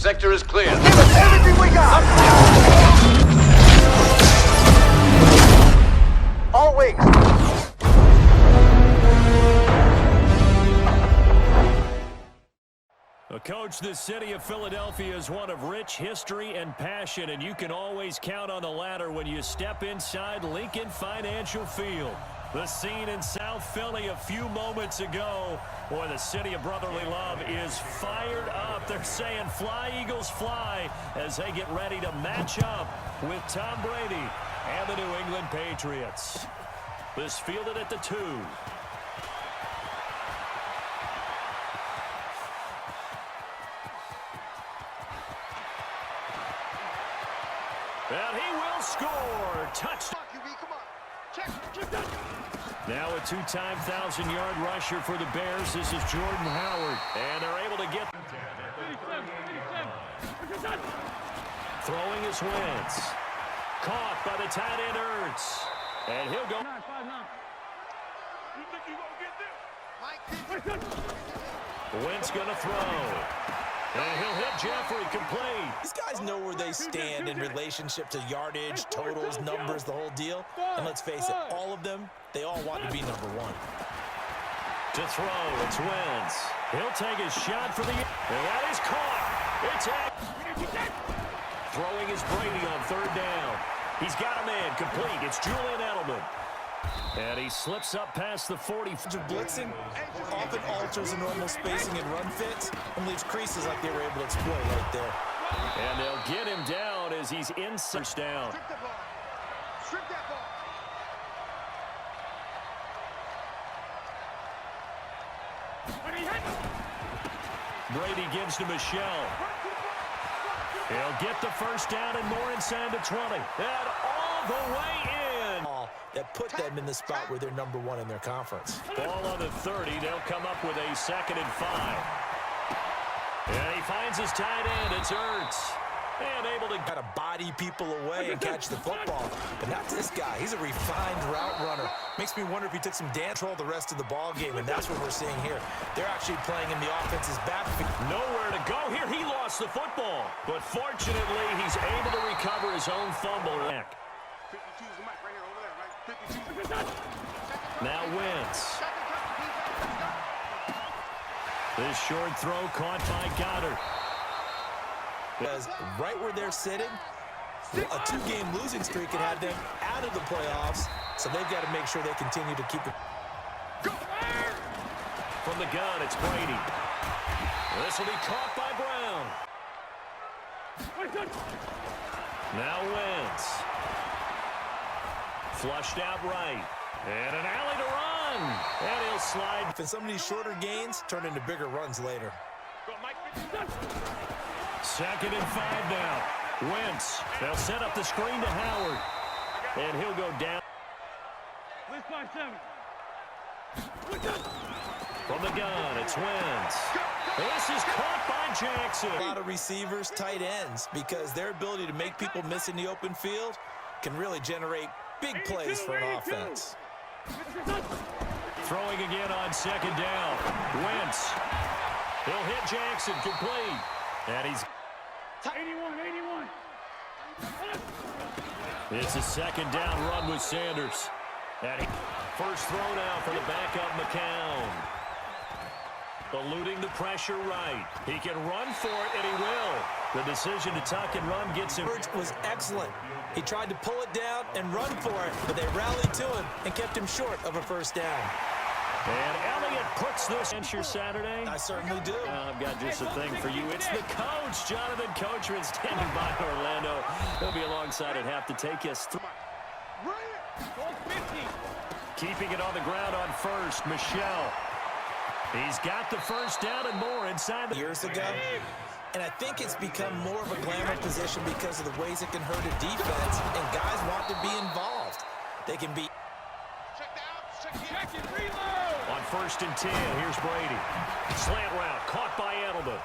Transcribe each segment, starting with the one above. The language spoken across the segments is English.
sector is clear. Give us everything we got! All wings. Coach, the city of Philadelphia is one of rich history and passion, and you can always count on the latter when you step inside Lincoln Financial Field. The scene in South Philly a few moments ago. Boy, the city of brotherly love is fired up. They're saying, "Fly, Eagles, fly," as they get ready to match up with Tom Brady and the New England Patriots. This fielded at the 2. And he will score. Touchdown. Now a two-time 1,000-yard rusher for the Bears. This is Jordan Howard. And they're able to get... Throwing his Wentz. Caught by the tight end Ertz. And he'll go... Wentz gonna throw. And he'll hit Jeffrey, complete. These guys know where they stand in relationship to yardage, totals, numbers, the whole deal. And let's face it, all of them, they all want to be number one. To throw, it's Wentz. He'll take his shot for the... And that is caught. It's out. Throwing is Brady on 3rd down. He's got a man, complete. It's Julian Edelman. And he slips up past the 40. Blitzing often alters the normal spacing and run fits and leaves creases like they were able to exploit right there. And they'll get him down as he's in first down. Strip the ball. Strip that ball. Brady gives to Michelle. He'll get the first down and more inside the 20. And all the way in. That put them in the spot where they're number one in their conference. Ball on the 30. They'll come up with a 2nd and 5. And he finds his tight end. It's Ertz. And able to got to body people away and catch the football. But not this guy. He's a refined route runner. Makes me wonder if he took some dance control the rest of the ball game, and that's what we're seeing here. They're actually playing in the offense's backfield. Nowhere to go here. He lost the football. But fortunately, he's able to recover his own fumble. Now Wentz. This short throw caught by Goddard. Because right where they're sitting, a 2-game losing streak could have them out of the playoffs, so they've got to make sure they continue to keep it. From the gun, it's Brady. This will be caught by Brown. Now Wentz. Flushed out right. And an alley to run. And he'll slide. And some of these shorter gains turn into bigger runs later. 2nd and 5 now. Wentz. They'll set up the screen to Howard. And he'll go down. From the gun, it's Wentz. This is caught by Jackson. A lot of receivers, tight ends, because their ability to make people miss in the open field can really generate big plays for an offense. Throwing again on 2nd down. Wentz. He'll hit Jackson, complete. And he's... 81. It's a 2nd down run with Sanders. And first throw now for the backup McCown. Eluding the pressure right. He can run for it, and he will. The decision to tuck and run gets him. Was excellent. He tried to pull it down and run for it, but they rallied to him and kept him short of a first down. And Elliott puts this in your Saturday. I certainly do. I've got just a thing for you. It's the coach, Jonathan Coachman, standing by Orlando. He'll be alongside at half to take us through. Keeping it on the ground on first, Michelle. He's got the first down and more inside the... Years ago, and I think it's become more of a glamour position because of the ways it can hurt a defense, and guys want to be involved. They can be... On 1st and 10, here's Brady. Slant route, caught by Edelman.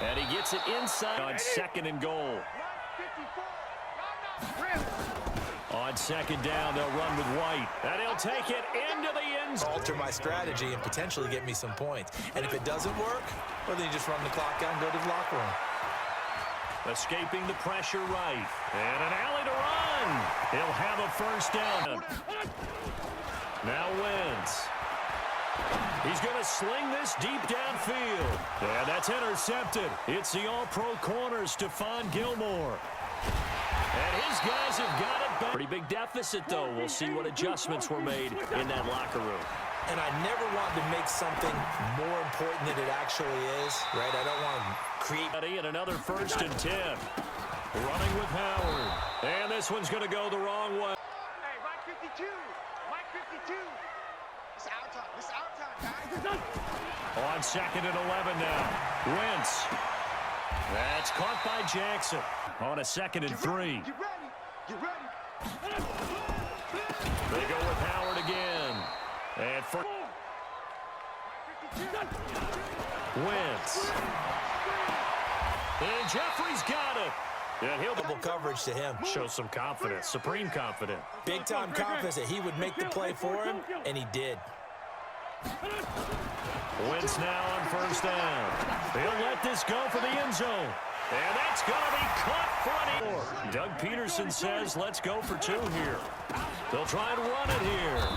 And he gets it inside on 2nd and goal. On 2nd down, they'll run with White. And he'll take it into the end zone. Alter my strategy and potentially get me some points. And if it doesn't work, well, then you just run the clock out and go to the locker room. Escaping the pressure right. And an alley to run. He'll have a first down. Now Wentz. He's going to sling this deep downfield. And that's intercepted. It's the all-pro corner, Stephon Gilmore. And his guys have got it back. Pretty big deficit, though. We'll see what adjustments were made in that locker room. And I never want to make something more important than it actually is, right? I don't want to create... And another 1st and 10. Running with Howard. And this one's going to go the wrong way. Hey, Mike 52. Mike 52. It's our time. It's our time, guys. On 2nd and 11 now. Wentz. That's caught by Jackson. On a 2nd and 3. Get ready. Get ready. They go with Howard again. And for Wentz. And Jeffrey's got it. And he'll Double coverage to him. show some confidence, supreme confidence. Big-time confidence that he would make the play for him, and he did. Wentz now on 1st down. He'll let this go for the end zone. And that's going to be caught front. Doug Peterson says, let's go for 2 here. They'll try and run it here.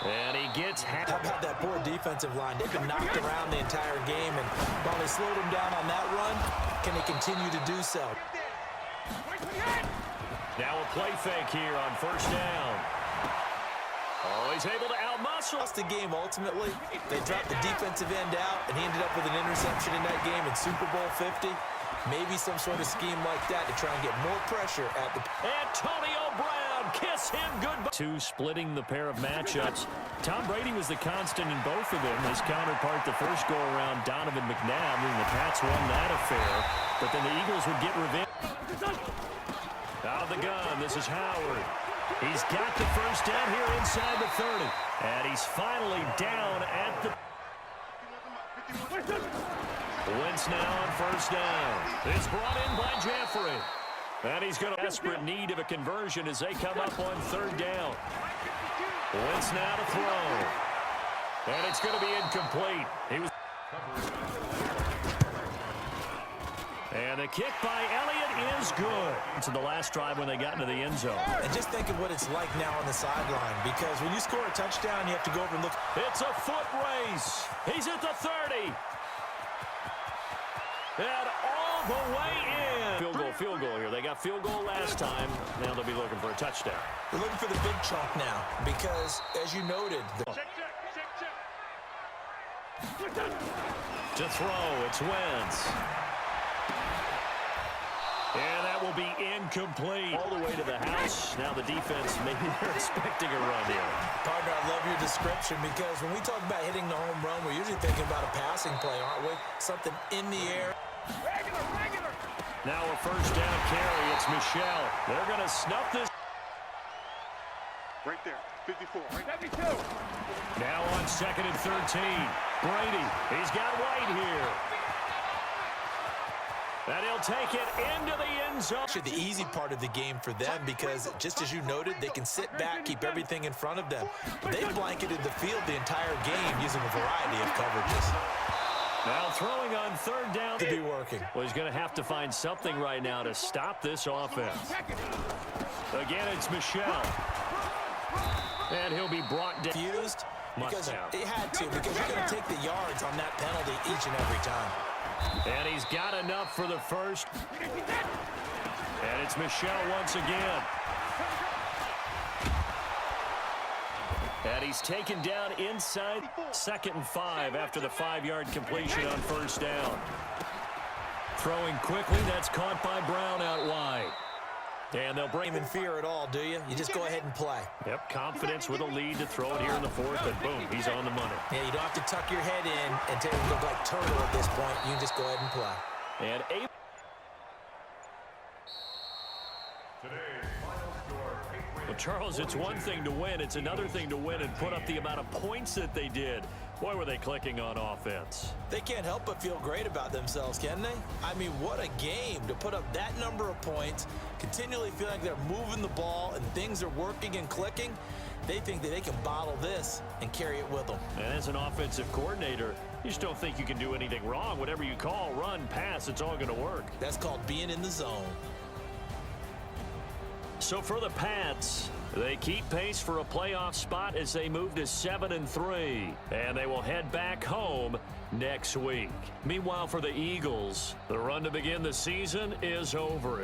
And he gets half. How about that poor defensive line? They've been knocked around the entire game, and while they slowed him down on that run, can they continue to do so? Now a play fake here on 1st down. Oh, he's able to outmuscle. Lost the game ultimately. They dropped the defensive end out, and he ended up with an interception in that game in Super Bowl 50. Maybe some sort of scheme like that to try and get more pressure at the... Antonio Brown, kiss him goodbye. 2 splitting the pair of matchups. Tom Brady was the constant in both of them. His counterpart the first go-around, Donovan McNabb, and the Pats won that affair. But then the Eagles would get revenge. Out of the gun, this is Howard. He's got the first down here inside the 30. And he's finally down at the... Wentz now on 1st down. It's brought in by Jeffrey. And he's got a desperate need of a conversion as they come up on 3rd down. Wentz now to throw. And it's going to be incomplete. He was... And the kick by Elliott is good. To the last drive when they got into the end zone. And just think of what it's like now on the sideline, because when you score a touchdown, you have to go over and look. It's a foot race. He's at the 30. And all the way in. Field goal here. They got field goal last time. Now they'll be looking for a touchdown. We're looking for the big chunk now, because, as you noted... To throw, it's Wentz. And that will be incomplete. All the way to the house. Now the defense, maybe they're expecting a run here. Partner, I love your description, because when we talk about hitting the home run, we're usually thinking about a passing play, aren't we? Something in the air. Regular. Now a 1st down carry. It's Michelle. They're going to snuff this. Right there. 54. 72. Now on 2nd and 13. Brady. He's got White here. And he'll take it into the end zone. Actually, the easy part of the game for them, because just as you noted, they can sit back, keep everything in front of them. But they've blanketed the field the entire game using a variety of coverages. Now throwing on 3rd down. To be working. Well, he's going to have to find something right now to stop this offense. Again, it's Michelle. And he'll be brought down. Fused because Must have. it had to, because you're going to take the yards on that penalty each and every time. And he's got enough for the first. And it's Michelle once again. And he's taken down inside 2nd and 5 after the 5-yard completion on 1st down. Throwing quickly, that's caught by Brown out wide. And they'll bring Him in fear at all, do you? You just go ahead and play. Yep, confidence with a lead to throw it here in the 4th, and boom, he's on the money. Yeah, you don't have to tuck your head in and take it look like turtle at this point. You can just go ahead and play. And well, Charles, it's one thing to win. It's another thing to win and put up the amount of points that they did. Boy, were they clicking on offense. They can't help but feel great about themselves, can they? I mean, what a game to put up that number of points, continually feel like they're moving the ball and things are working and clicking. They think that they can bottle this and carry it with them. And as an offensive coordinator, you just don't think you can do anything wrong. Whatever you call, run, pass, it's all going to work. That's called being in the zone. So for the Pats, they keep pace for a playoff spot as they move to 7-3, and they will head back home next week. Meanwhile, for the Eagles, the run to begin the season is over.